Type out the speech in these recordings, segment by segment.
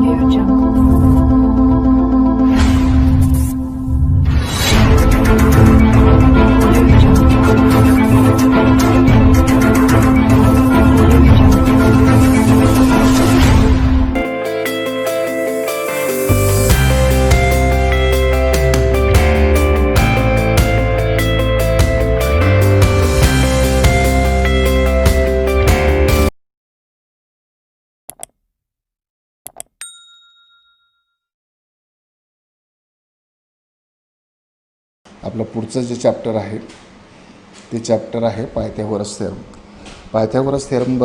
Audio Jungle. Audio आपलं पुढचं जे चॅप्टर आहे ते चॅप्टर आहे पायथागोरस थेरम. पायथागोरस थेरम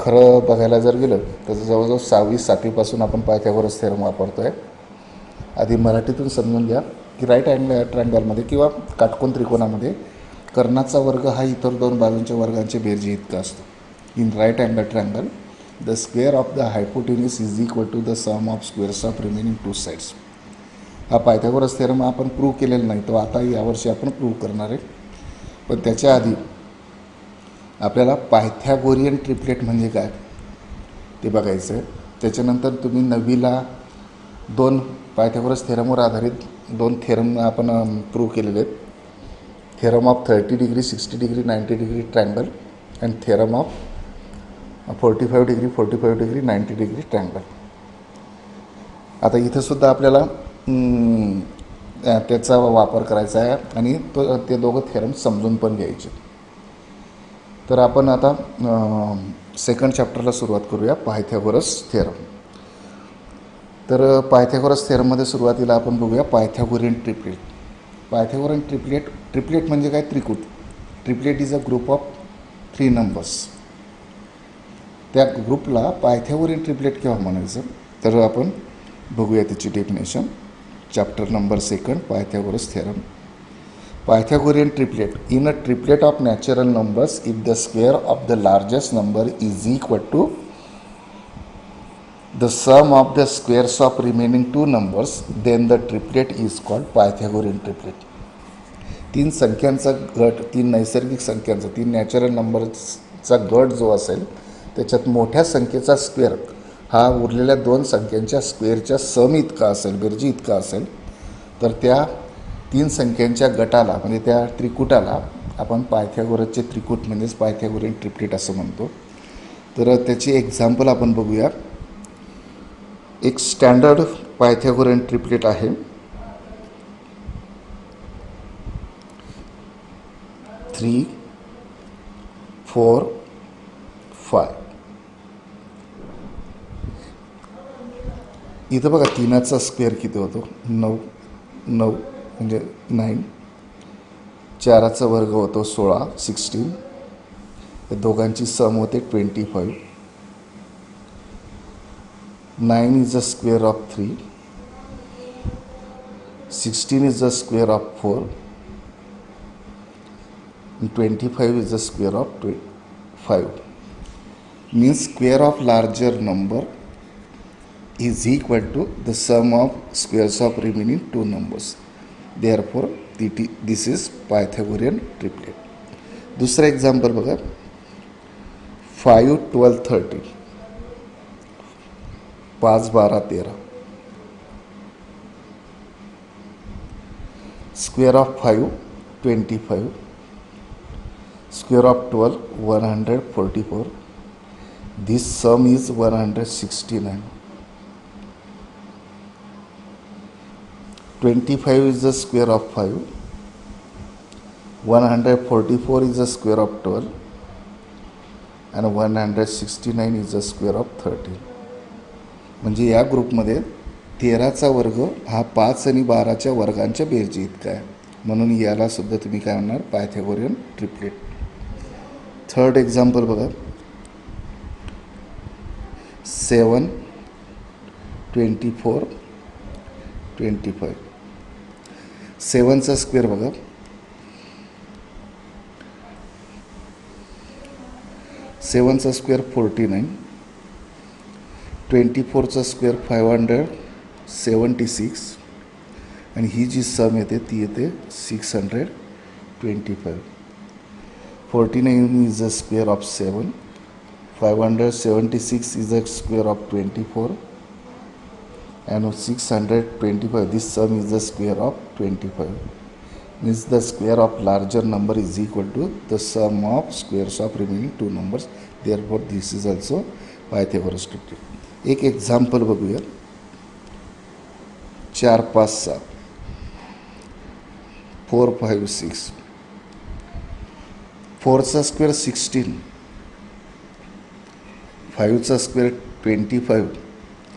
खरं बघायला जर गेलं तर जवळजवळ 6वी-7वीपासून आपण पायथागोरस थेरम वापरतो आहे. आधी मराठीतून समजून घ्या की राईट ट्रायंगलमध्ये किंवा काटकोन त्रिकोणामध्ये कर्णाचा वर्ग हा इतर दोन बाजूंच्या वर्गांचे बेरजे इतका असतो. In right angle triangle the square of the hypotenuse is equal to the sum of squares of remaining two sides. हा पायथागोरस थेरम आपण प्रूव्ह केलेला नाही, तो आता यावर्षी आपण प्रूव्ह करणार आहे. पण त्याच्या आधी आपल्याला पायथागोरियन ट्रिपलेट म्हणजे काय ते बघायचं आहे. त्याच्यानंतर तुम्ही 9वीला 2 पायथागोरस थेरमवर आधारित 2 थेरम आपण प्रूव्ह केलेले आहेत. Theorem of 30 degree, 60 degree, 90 degree triangle and theorem of 45 degree, 45 degree, 90 degree triangle. आता इथंसुद्धा आपल्याला त्याचा वापर करायचा आहे आणि ते दोघं थेरम समजून पण घ्यायचे. तर आपण आता सेकंड चॅप्टरला सुरुवात करूया, पायथागोरस थेरम. तर पायथागोरस थेरममध्ये सुरुवातीला आपण बघूया पायथागोरियन ट्रिपलेट. पायथागोरियन ट्रिपलेट म्हणजे काय? त्रिकूट. Triplet is a group of 3 numbers. त्या ग्रुपला पायथागोरियन ट्रिपलेट केव्हा म्हणायचं तर आपण बघूया त्याची definition. Chapter number 2 Pythagoras theorem. Pythagorean triplet. In a triplet of natural numbers if the square of the largest number is equal to the sum of the squares of remaining 2 numbers then the triplet is called Pythagorean triplet. 3 संख्यांचा गट, 3 नैसर्गिक संख्यांचा, 3 natural नंबर्सचा गट जो असेल त्याच्यात मोठ्या संख्येचा स्क्वेअर हा उरलेल्या 2 संख्यांच्या स्क्वेअरच्या सम इतका असेल, बेरजी इतका असेल, तर त्या 3 संख्यांच्या गटाला म्हणजे त्या त्रिकुटाला आपण पायथागोरसचे त्रिकूट म्हणजेच पायथागोरियन ट्रिपलेट असं म्हणतो. तर त्याची एक्झाम्पल आपण बघूया. एक स्टँडर्ड पायथागोरियन ट्रिपलेट आहे. 3, 4, 5. इथं बघा 3चा स्क्वेअर किती होतो? 9 म्हणजे 9. 4चा वर्ग होतो 16, 16. या दोघांची सम होते 25. 9 is the square of 3. 16 is the square of 4. 25 is the square of 5. Means square of larger number is equal to the sum of squares of remaining 2 numbers. Therefore, this is Pythagorean triplet. दुसरा example बघा. 5, 12, 30. 5, 12, 13. Square of 5, 25. Square of 12, 144. This sum is 169. 25 is the square of 5. 144 is the square of 12. And 169 is the square of 13. म्हणजे या ग्रुपमध्ये 13चा वर्ग हा 5 आणि 12च्या वर्गांच्या बेरजे इतका आहे. म्हणून याला सुद्धा तुम्ही काय म्हणणार? Pythagorean triplet. थर्ड एक्झाम्पल बघा. 7, 24, 25. 7चा स्क्वेअर बघा. 7चा स्क्वेअर 49. 24चा स्क्वेअर 576. आणि ही जी सम येते ती येते 625. 49 is the square of 7. 576 is the square of 24. and 625. This sum is the square of 25. Means the square of larger number is equal to the sum of squares of remaining two numbers. Therefore this is also Pythagoras triplet. एक example बघूया. 4 5 6 4 5 6. 4चा square 16, 5चा square 25.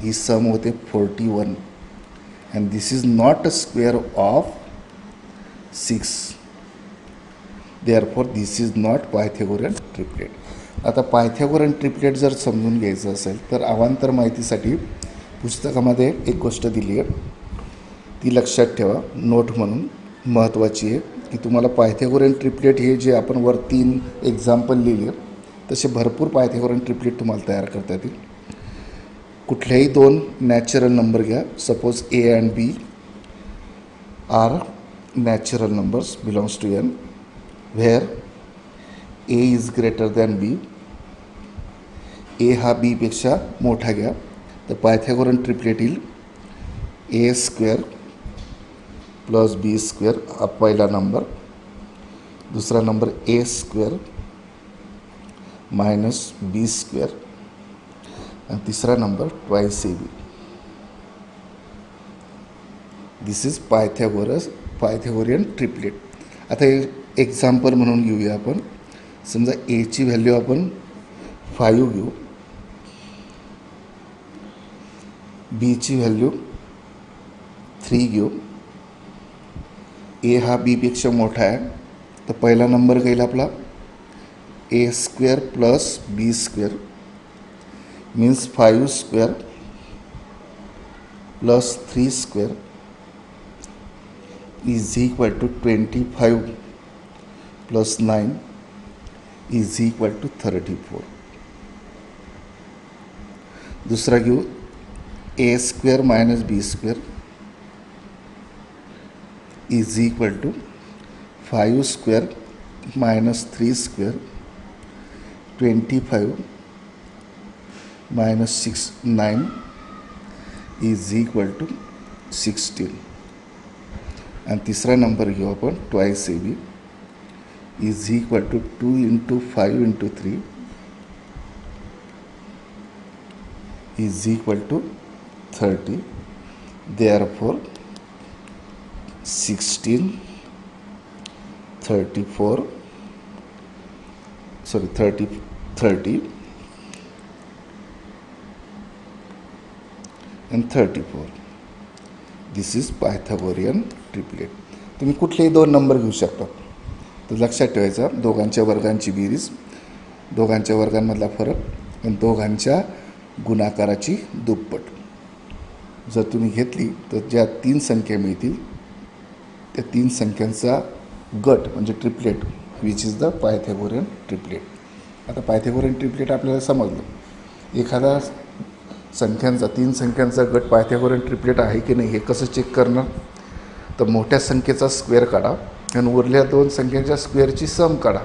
ही सम होते 41 and this is not a square of 6. Therefore this is not Pythagorean triplet. आता पायथागोरन triplet जर समजून घ्यायचं असेल तर अवांतर माहितीसाठी पुस्तकामध्ये एक गोष्ट दिली आहे, ती लक्षात ठेवा. नोट म्हणून महत्त्वाची आहे की तुम्हाला पायथागोरन ट्रिपलेट हे जे आपण वर 3 एक्झाम्पल लिहिले तसे भरपूर पायथागोरन ट्रिपलेट तुम्हाला तयार करता येतील. कुठल्याही दोन नॅचरल नंबर घ्या. Suppose A and B are natural numbers belongs to N, where A is greater than B. A हा बीपेक्षा मोठा घ्या तर पायथागोरन ट्रिपलेट येईल A square plus B square हा पहिला नंबर, दुसरा number A square minus B square आणि तिसरा number twice A B. This is Pythagorean triplet. आता एक्झाम्पल म्हणून घेऊया आपण. समजा एची व्हॅल्यू आपण 5 घेऊ, बीची व्हॅल्यू 3 घेऊ. ए हा बीपेक्षा मोठा आहे तर पहिला नंबर घेईल आपला A square plus B square means 5 square plus 3 square is equal to 25 plus 9 is equal to 34. दूसरा घेऊ A square minus B square is equal to 5 square minus 3 square 25 minus 6 9 is equal to 16. आणि तिसरा number घेऊ आपण twice A B is equal to 2 into 5 into 3 is equal to 30. Therefore 16 34 sorry 30 30 and 34. This is Pythagorean triplet. तुम्ही कुठलेही दोन number घेऊ शकता. तर लक्षात ठेवायचं दोघांच्या वर्गांची बेरीज, दोघांच्या वर्गांमधला फरक आणि दोघांच्या गुणाकाराची दुप्पट जर तुम्ही घेतली तर ज्या 3 संख्या मिळतील त्या 3 संख्यांचा गट म्हणजे triplet which is the Pythagorean triplet. आता पायथागोरियन ट्रिपलेट आपल्याला समजलं. एखादा संख्यांचा 3 संख्यांचा गट पायथागोरियन ट्रिपलेट आहे की नाही हे कसं चेक करणार, तर मोठ्या संख्येचा स्क्वेअर काढा आणि उरलेल्या 2 संख्यांच्या स्क्वेअरची सम काढा.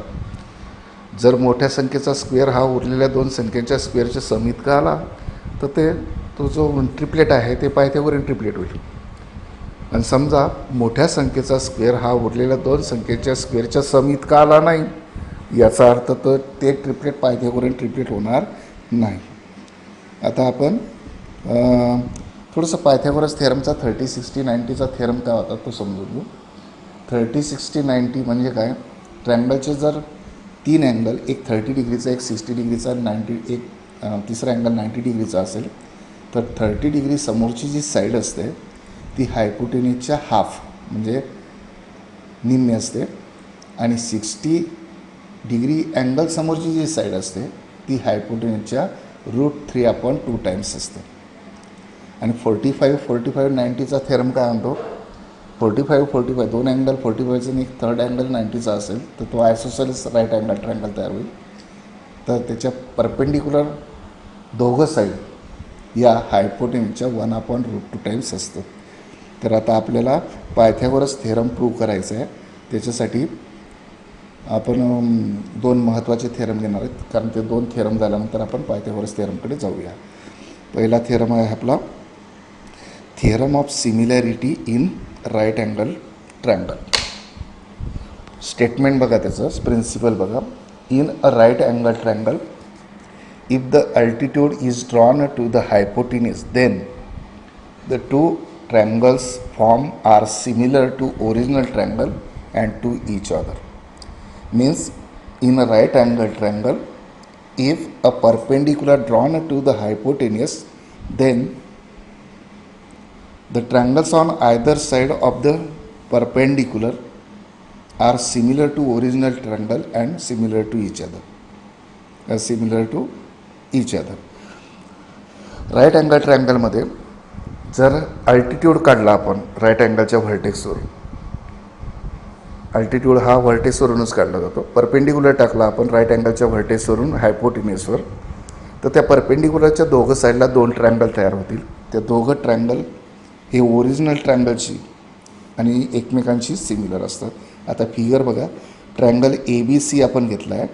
जर मोठ्या संख्येचा स्क्वेअर हा उरलेल्या 2 संख्यांच्या स्क्वेअरच्या सम इतका आला तर तो जो ट्रिपलेट आहे ते पायथागोरियन ट्रिपलेट होईल. आणि समजा मोठ्या संख्येचा स्क्वेअर हा उरलेल्या 2 संख्येच्या स्क्वेअरच्या सम इतका आला नाही याचा अर्थ तर ते ट्रिपलेट पायथागोरियन ट्रिपलेट होणार नाही. आता आपण थोडंसं पायथागोरस थेरमचा 30 60 90चा थेरम काय होता तो समजून घेऊ. 30 60 90 म्हणजे काय, ट्रँगलचे जर 3 अँगल, एक 30 डिग्रीचा, एक 60 डिग्रीचा आणि तिसरा अँगल 90 डिग्रीचा असेल तर 30 डिग्री समोरची जी साईड असते ती हायपोटेन्यूजच्या हाफ म्हणजे निम्मे असते आणि 60 डिग्री अँगल समोरची जी साईड असते ती हायपोटेन्यूजच्या √3/2 टाइम्स असते. आणि 45 90चा थेरम काय म्हणतो, 45 दोन अँगल 45चा आणि एक थर्ड अँगल 90चा असेल तर तो आयसोसेलेस राईट अँगल ट्रायंगल तयार होईल. तर त्याच्या परपेंडिक्युलर दोघं साईड या हायपोटेन्यूजच्या 1/√2 टाइम्स असतं. तर आता आपल्याला पायथागोरस थेरम प्रूव्ह करायचं आहे. त्याच्यासाठी आपण 2 महत्त्वाचे थेरम घेणार आहेत कारण ते 2 थेरम झाल्यानंतर आपण पायथागोरस थेरमकडे जाऊया. पहिला थेरम आहे आपला theorem of similarity in right angle triangle. Statement बघा त्याचं, प्रिन्सिपल बघा. In a right angle triangle, if the altitude is drawn to the hypotenuse, then the two triangles formed are similar to original triangle and to each other. Means in a right angle triangle, if a perpendicular drawn to the hypotenuse, then the triangles on either side of the perpendicular are similar to original triangle and similar to each other. Similar to each other. Right angle ट्रँगलमध्ये जर altitude काढला आपण right अँगलच्या व्हर्टेक्सवर, altitude हा व्हर्टेक्सवरूनच काढला जातो. Perpendicular टाकला आपण right अँगलच्या व्हर्टेक्सवरून हायपोटिन्यूसवर, तर त्या परपेंडिक्युलरच्या दोघं साईडला दोन ट्रँगल तयार होतील. त्या दोघं ट्रँगल हे ओरिजिनल ट्रँगलची आणि एकमेकांशी सिमिलर असतात. आता फिगर बघा. ट्रँगल ए बी सी आपण घेतला आहे.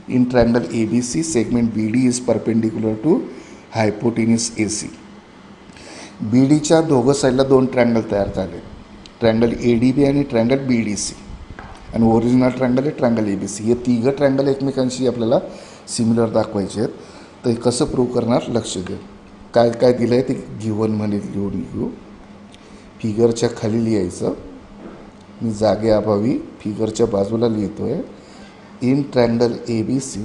In triangle A B C, segment B D is perpendicular to hypotenuse A C. B डीच्या दोघं साईडला दोन ट्रँगल तयार झाले, ट्रँगल ए डी बी आणि ट्रँगल बी डी सी. आणि ओरिजिनल ट्रँगल आहे ट्रँगल ए बी सी. हे तिघं ट्रँगल एकमेकांशी आपल्याला सिमिलर दाखवायचे आहेत. तर हे कसं प्रूव्ह करणार, लक्ष द्या. काय काय दिलं आहे ते गिव्हनमध्ये लिहून घेऊ. फिगरच्या खाली लिहायचं. मी जागेअभावी फिगरच्या बाजूला लिहितो आहे. In triangle A B C,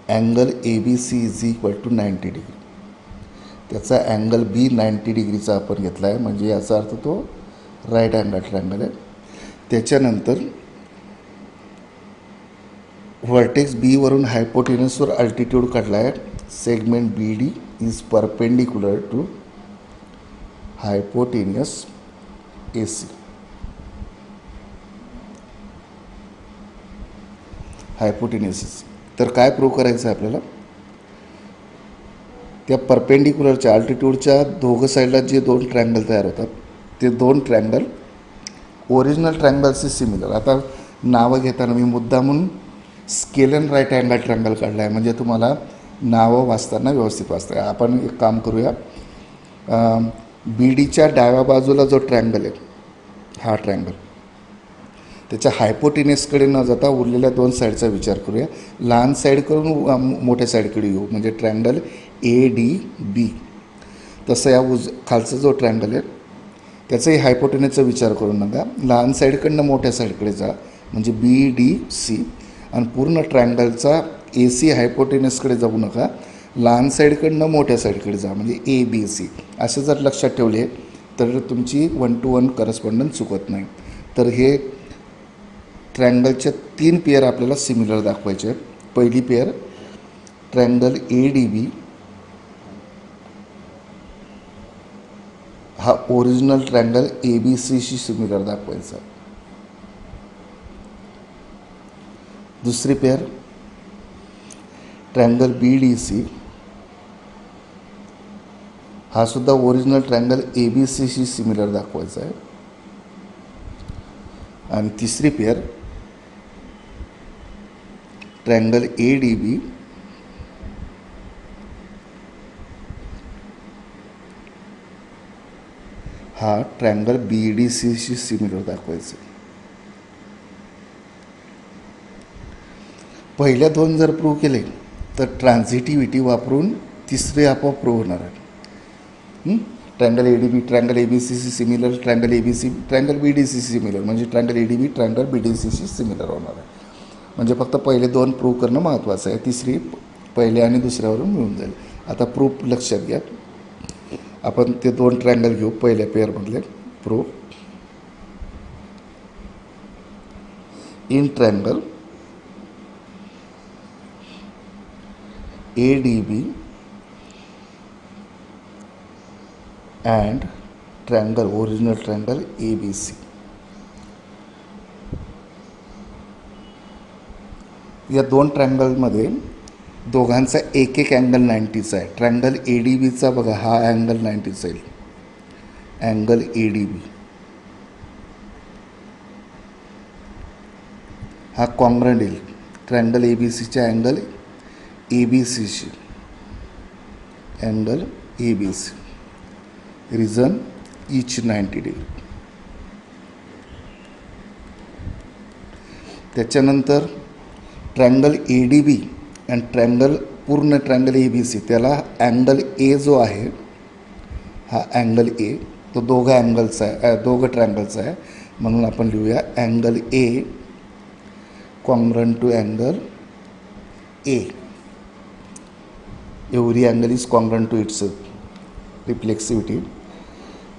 angle A B C is equal to 90 degree. त्याचा अँगल बी 90 डिग्रीचा आपण घेतला आहे, म्हणजे याचा अर्थ तो राईट अँगल ट्रँगल आहे. त्याच्यानंतर व्हर्टेक्स बीवरून हायपोटेनसवर अल्टिट्यूड काढला आहे. Segment B D is perpendicular to hypotenuse A C. Hypotenuse A C. तर काय प्रूव्ह करायचं आहे आपल्याला, त्या परपेंडिक्युलरच्या अल्टिट्यूडच्या दोघं साईडला जे दोन ट्रँगल तयार होतात, ते दोन ट्रँगल ओरिजिनल ट्रँगलशी सिमिलर. आता नावं घेताना मी मुद्दामून स्केलन राईट अँगल ट्रँगल काढला आहे, म्हणजे तुम्हाला नावं वाचताना व्यवस्थित वाचता आहे. आपण एक काम करूया. बी डीच्या डाव्या बाजूला जो ट्रँगल आहे, हा ट्रँगल, त्याच्या हायपोटिनेसकडे न जाता उरलेल्या दोन साईडचा विचार करूया. लहान साईडकडून मोठ्या साईडकडे येऊ, म्हणजे ट्रँगल ए डी बी. तसं या खालचा जो ट्रँगल आहे त्याचाही हायपोटिनेसचा विचार करू नका. लहान साईडकडनं मोठ्या साईडकडे जा, म्हणजे बी डी सी. आणि पूर्ण ट्रँगलचा ए सी हायपोटिनेसकडे जाऊ नका, लहान साईडकडनं मोठ्या साईडकडे जा, म्हणजे ए बी सी. असे जर लक्षात ठेवले तर तुमची 1 to 1 करस्पॉन्डन्स चुकत नाही. तर हे ट्रँगलच्या 3 पेअर आपल्याला सिमिलर दाखवायचे आहेत. पहिली pair triangle A D B हा ओरिजिनल ट्रँगल ए बी सीशी सिमिलर दाखवायचा. दुसरी pair triangle B D C हा सुद्धा ओरिजिनल ट्रँगल ए बी सीशी सिमिलर दाखवायचा आहे. आणि तिसरी pair triangle A D B हा ट्रँगल बी डी सीशी सिमिलर दाखवायचं. पहिल्या दोन जर प्रूव्ह केले तर ट्रान्झिटिव्हिटी वापरून तिसरे आपोआप प्रूव्ह होणार आहे. Triangle A D B triangle A B C C similar, triangle A B C triangle B D C similar, म्हणजे triangle A D B triangle B D सीशी सिमिलर होणार आहे. म्हणजे फक्त पहिले दोन प्रूव्ह करणं महत्त्वाचं आहे. तिसरी पहिल्या आणि दुसऱ्यावरून मिळून जाईल. आता प्रूफ लक्षात घ्या. आपण ते दोन ट्रँगल घेऊ पहिल्या पेअरमधले. Proof in triangle A D B and triangle original triangle A B C. या दोन ट्रँगलमध्ये दोघांचा एक एक अँगल 90चा आहे. ट्रँगल ए डी बीचा बघा हा अँगल 90चा येईल, अँगल ए डी बी हा कॉन्ग्रंट येईल ट्रँगल ए बी सीच्या अँगल ए बी सीशी, angle A B C, reason each 90 degree. त्याच्यानंतर triangle A D B and पूर्ण ट्रँगल ए बी सी, त्याला अँगल ए जो आहे हा अँगल ए तो दोघं ट्रँगलचा आहे, म्हणून आपण लिहूया angle A congruent to angle A. Every angle is congruent to its reflexivity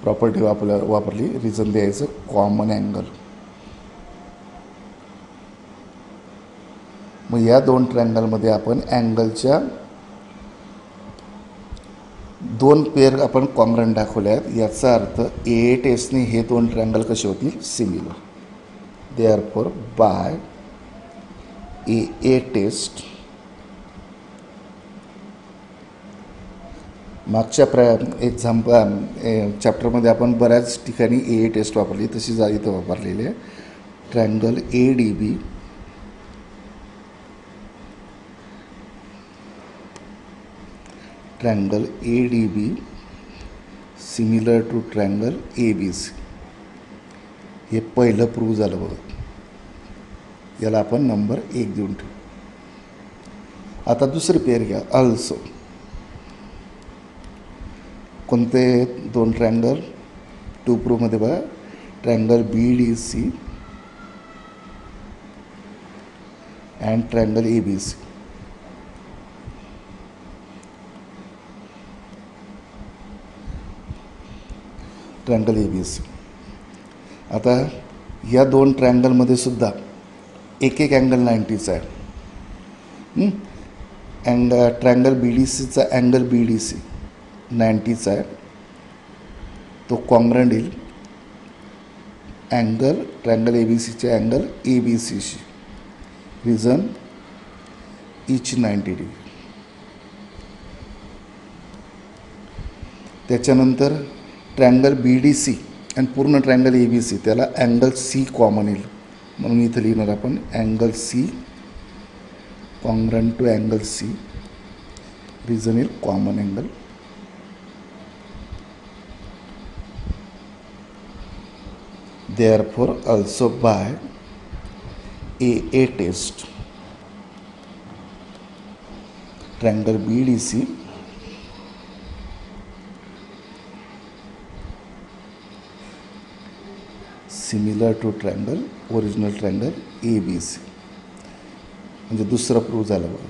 property वापरली. रिझन द्यायचं कॉमन अँगल. मग या दोन ट्रँगलमध्ये आपण अँगलच्या दोन पेअर आपण कॉन्ग्रंट दाखवले आहेत. याचा अर्थ ए टेस्टने हे दोन ट्रँगल कसे होतील similar. Therefore bye A taste, मागच्या चॅप्टरमध्ये आपण बऱ्याच ठिकाणी ए टेस्ट वापरली, तशी इथं वापरलेली आहे. Triangle A D B triangle A D B similar to triangle A B C. हे पहिलं प्रूव्ह झालं बघा. याला आपण नंबर 1 देऊन ठेवू. आता दुसरी पेअर घ्या. अल्सो कोणते दोन ट्रँगल 2 प्रूव्हमध्ये बघा. Triangle B D C and triangle A B C. Triangle A B C. आता या दोन ट्रँगलमध्ये सुद्धा एक अँगल 90चा आहे. अँड ट्रँगल बी डी सीचा अँगल बी डी सी 90चा आहे. तो कॉन्ग्रंट येईल अँगल ट्रँगल ए बी सीचे अँगल ए बी सीशी. Reason each 90 degree. त्याच्यानंतर ट्रँगल बी डी सी आणि पूर्ण ट्रँगल ए बी सी, त्याला अँगल सी कॉमन येईल, म्हणून इथं लिहिणार आपण angle C congruent to angle C. Reason येईल common angle. Therefore also by A test triangle B D C similar to triangle original triangle A B C. म्हणजे दुसरं prove झालं बघा.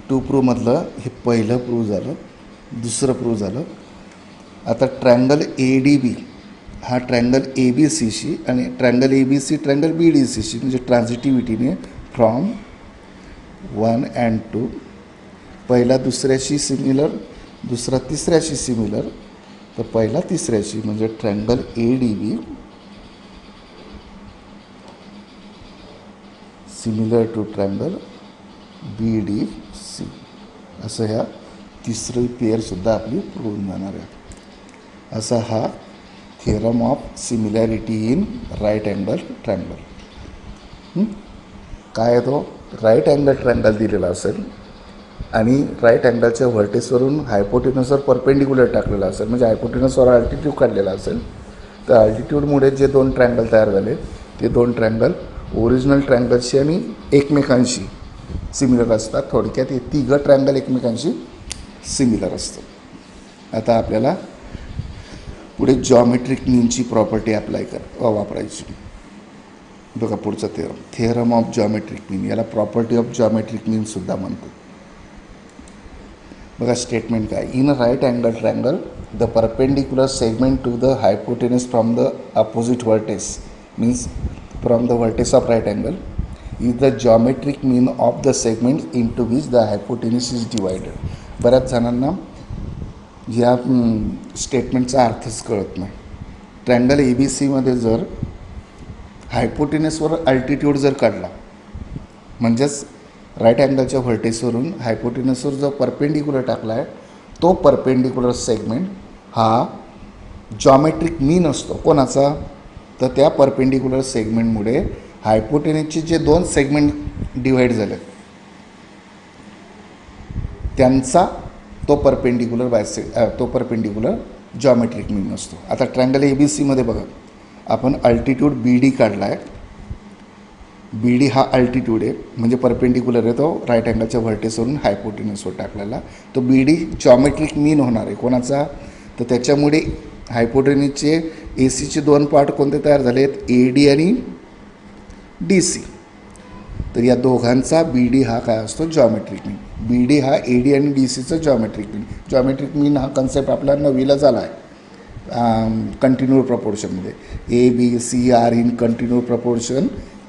2 प्रूव्हमधलं हे पहिलं प्रूव्ह झालं, दुसरं प्रूव्ह झालं. आता ट्रँगल ए डी बी हा ट्रँगल ए बी सीशी आणि triangle A B C triangle B D सीशी, म्हणजे ट्रान्झिटिव्हिटीने फ्रॉम 1 and 2 पहिला दुसऱ्याशी सिमिलर, दुसरा तिसऱ्याशी सिमिलर, तर पहिला तिसऱ्याशी, म्हणजे triangle A D B similar to triangle B D C. असं ह्या तिसरी पेअरसुद्धा आपली प्रूव्ह जाणार आहे. असा हा theorem of similarity in right angle triangle. काय आहे तो? राईट अँगल ट्रँगल दिलेला असेल आणि राईट अँगलच्या व्हर्टेक्सवरून हायपोटेनसवर परपेंडिक्युलर टाकलेला असेल, म्हणजे हायपोटेनसवर अल्टिट्यूड काढलेला असेल, तर अल्टिट्यूडमुळे जे दोन ट्रँगल तयार झाले ते दोन ट्रँगल ओरिजिनल ट्रँगलशी आणि एकमेकांशी सिमिलर असतात. थोडक्यात हे तिघं ट्रँगल एकमेकांशी सिमिलर असतं. आता आपल्याला पुढे जॉमेट्रिक मीनची प्रॉपर्टी वापरायची. बघा पुढचा थेरम ऑफ जॉमेट्रिक मीन, याला प्रॉपर्टी ऑफ जॉमेट्रिक मीनसुद्धा म्हणतो. बघा स्टेटमेंट काय. In a right angle triangle the perpendicular segment to the hypotenuse from the opposite vertex means from the vertex of right angle is the geometric mean of the segment into which the hypotenuse is divided. बऱ्याच जणांना या स्टेटमेंटचा अर्थच कळत नाही. Triangle A बी सीमध्ये जर हायपोटेनसवर altitude जर काढला, म्हणजेच राईट अँगलच्या व्हर्टेक्सवरून हायपोटेनसवर जो परपेंडिक्युलर टाकला आहे तो परपेंडिक्युलर सेगमेंट हा जॉमेट्रिक मीन असतो. कोणाचा? तर त्या परपेंडिक्युलर सेगमेंटमुळे हायपोटेनसचे जे दोन सेगमेंट डिवाईड झाले त्यांचा तो परपेंडिक्युलर जॉमेट्रिक मीन असतो. आता ट्रँगल ए बी सीमध्ये बघा, आपण अल्टिट्यूड बी डी काढला आहे. बी डी हा अल्टिट्यूड आहे, म्हणजे परपेंडिक्युलर आहे, तो राईट अँगलच्या व्हर्टेसवरून हायपोटिन्यूसवर टाकलेला. तो बी डी जॉमेट्रिक मीन होणार आहे कोणाचा, तर त्याच्यामुळे हायपोटेन्यूसचे ए सीचे दोन पार्ट कोणते तयार झाले आहेत, ए डी आणि डी सी. तर या दोघांचा बी डी हा काय असतो, जॉमेट्रिक मीन. बी डी हा ए डी आणि डी सीचं जॉमेट्रिक मीन. जॉमेट्रिक मीन हा कन्सेप्ट आपला 9वीला झाला आहे कंटिन्युअर प्रपोर्शनमध्ये. A B C are in continued proportion,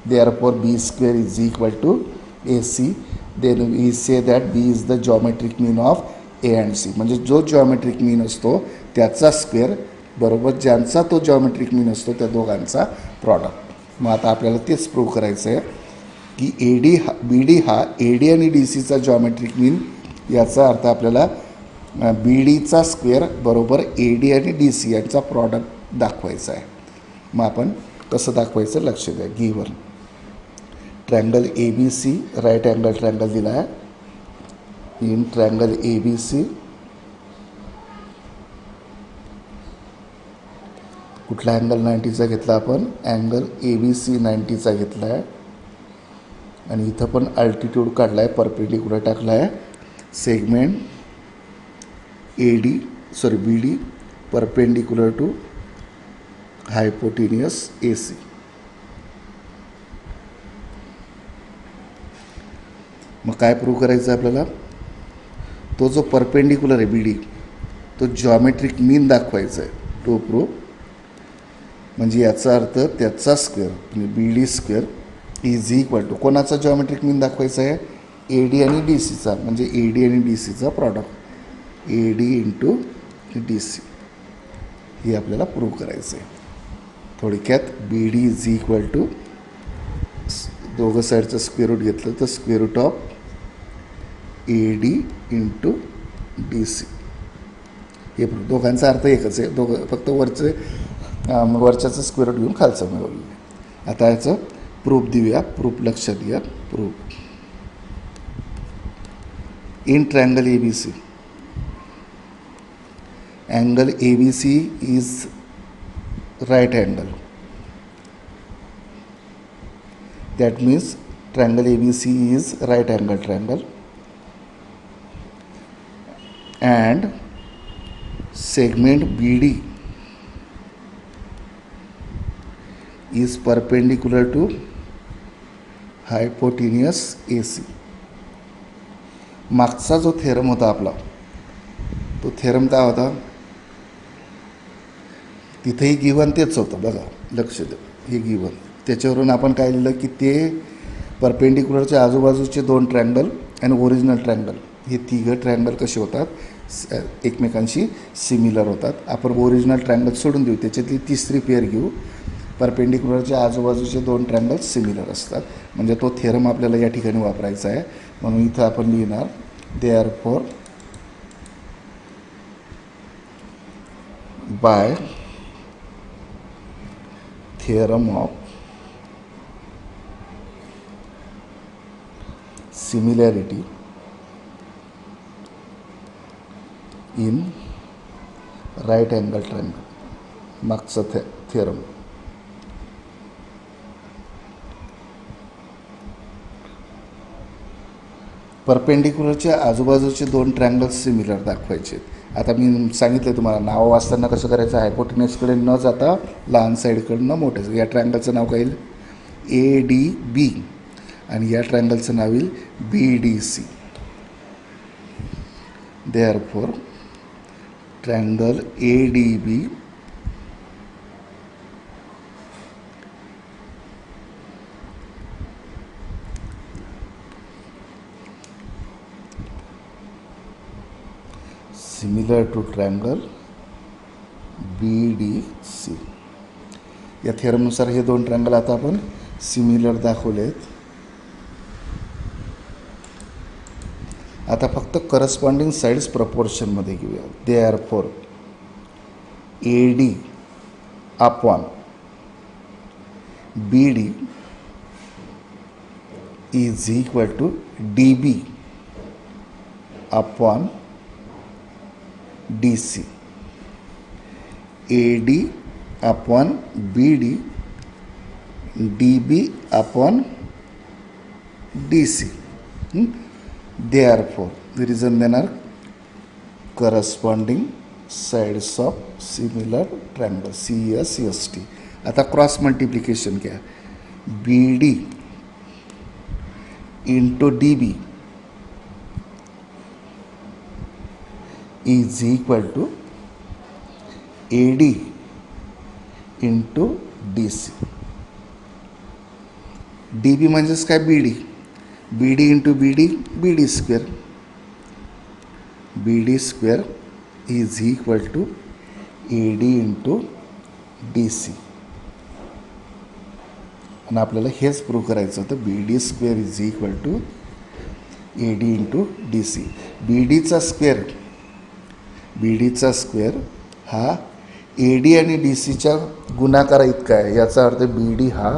therefore B square is equal to A C. Then we say that B is the geometric mean of A and C. म्हणजे जो geometric मीन असतो त्याचा square बरोबर ज्यांचा तो geometric मीन असतो त्या दोघांचा प्रॉडक्ट. मग आता आपल्याला तेच प्रूव्ह करायचं आहे की बी डी हा ए डी आणि डी सीचा जॉमेट्रिक मीन. याचा अर्थ आपल्याला बी डीचा स्क्वेअर बरोबर ए डी आणि डी सी यांचा प्रॉडक्ट दाखवायचा आहे. मग आपण कसं दाखवायचं लक्ष द्या. Given triangle A B C right angle triangle दिला आहे. In triangle A B C कुठला अँगल 90चा घेतला आपण, ॲंगल ए बी सी 90चा घेतला आहे. आणि इथं पण अल्टिट्यूड काढला आहे, परपेंडिक्युलर टाकला आहे. Segment B D perpendicular to hypotenuse A C. मग काय प्रूव्ह करायचं आपल्याला, तो जो परपेंडिक्युलर आहे बी डी तो जॉमेट्रिक मीन दाखवायचा आहे. टू प्रूव्ह म्हणजे याचा अर्थ त्याचा स्क्वेअर म्हणजे B D square is equal to कोणाचा जॉमेट्रिक मीन दाखवायचा आहे, ए डी आणि डी सीचा, म्हणजे ए डी आणि डी सीचा product A D into D C. हे आपल्याला प्रूव्ह करायचं आहे. थोडक्यात B D is equal to दोघं साईडचं स्क्वेअर रूट घेतलं तर square root of A D into D C. हे दोघांचा अर्थ एकच आहे, दोघं फक्त वरच्याचं स्क्वेअर रूट घेऊन खालचं मिळवलं. आता याचं प्रूफ देऊया. प्रूफ लक्षात घ्या. Proof in triangle A B C, angle A B C is right angle. That means triangle A B C is right angle triangle and segment BD is perpendicular to hypotenuse AC. मागचा जो theorem होता आपला, तो theorem काय होता, तिथेही given तेच होतं बघा, लक्ष द्या. हे गिवन त्याच्यावरून आपण काय लिहिलं की ते परपेंडिक्युलरच्या आजूबाजूचे दोन ट्रँगल आणि ओरिजिनल ट्रँगल हे तिघं ट्रँगल कसे होतात, एकमेकांशी सिमिलर होतात. आपण ओरिजिनल ट्रँगल सोडून देऊ, त्याच्यातली तिसरी पेअर घेऊ. परपेंडिक्युलरच्या आजूबाजूचे दोन ट्रँगल सिमिलर असतात, म्हणजे तो थेरम आपल्याला या ठिकाणी वापरायचा आहे. म्हणून इथं आपण लिहिणार therefore by theorem of similarity in right angle triangle. मागचं थेरम परपेंडिक्युलरच्या आजूबाजूचे दोन ट्रँगल सिमिलर दाखवायचे. आता मी सांगितलं तुम्हाला नाव वाचताना कसं करायचं, हायपोटेन्यूसकडे न जाता लहान साईडकडनं मोठं. या ट्रँगलचं नाव काय येईल, ए डी बी, आणि या ट्रँगलचं नाव येईल B D C. Therefore triangle A D B similar to triangle B D C. या थेरमनुसार हे दोन ट्रँगल आता आपण सिमिलर दाखवले आहेत. आता फक्त करस्पॉन्डिंग साईड्स प्रपोर्शनमध्ये घेऊया. Therefore A D upon B D is equal to D B upon D C, A D upon B D, D B upon D C. Therefore, the reason देणार corresponding sides of similar triangle C S S T. आता cross multiplication क्या, B D into D B is equal to A D into D C. D B म्हणजेच काय, B D, B D into B D, B D square, B D square is equal to A D into D C. आणि आपल्याला हेच prove करायचं होतं, B D square is equal to A D into D C. B डीचा square हा A D आणि D सीच्या गुणाकारा इतका आहे. याचा अर्थ बी डी हा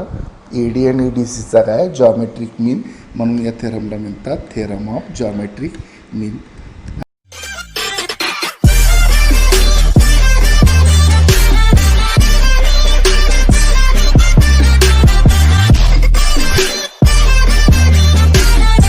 ए डी आणि डी सीचा काय, जॉमेट्रिक मीन, म्हणून या थेरमला म्हणतात थेरम ऑफ जॉमेट्रिक मीन.